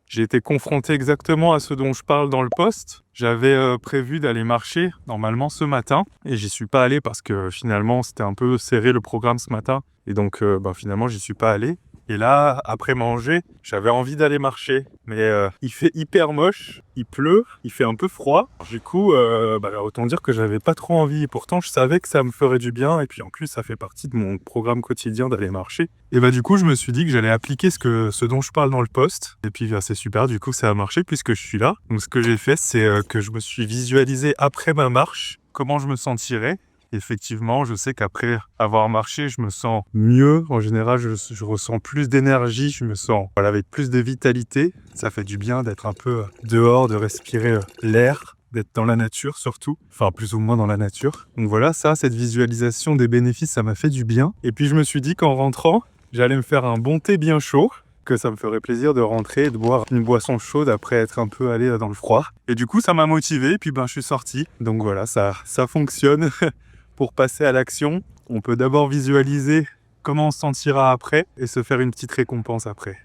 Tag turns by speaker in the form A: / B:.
A: J'ai été confronté exactement à ce dont je parle dans le post. J'avais prévu d'aller marcher normalement ce matin et j'y suis pas allé parce que finalement c'était un peu serré le programme ce matin et donc finalement j'y suis pas allé. Et là, après manger, j'avais envie d'aller marcher, mais il fait hyper moche, il pleut, il fait un peu froid. Du coup, autant dire que j'avais pas trop envie. Et pourtant, je savais que ça me ferait du bien. Et puis en plus, ça fait partie de mon programme quotidien d'aller marcher. Et du coup, je me suis dit que j'allais appliquer ce dont je parle dans le post. Et puis c'est super, du coup, ça a marché puisque je suis là. Donc ce que j'ai fait, c'est que je me suis visualisé après ma marche, comment je me sentirais. Effectivement, je sais qu'après avoir marché, je me sens mieux. En général, je ressens plus d'énergie, je me sens avec plus de vitalité. Ça fait du bien d'être un peu dehors, de respirer l'air, d'être dans la nature surtout. Enfin, plus ou moins dans la nature. Donc voilà, cette visualisation des bénéfices, ça m'a fait du bien. Et puis je me suis dit qu'en rentrant, j'allais me faire un bon thé bien chaud, que ça me ferait plaisir de rentrer et de boire une boisson chaude après être un peu allé dans le froid. Et du coup, ça m'a motivé et puis je suis sorti. Donc voilà, ça fonctionne. Pour passer à l'action, on peut d'abord visualiser comment on se sentira après et se faire une petite récompense après.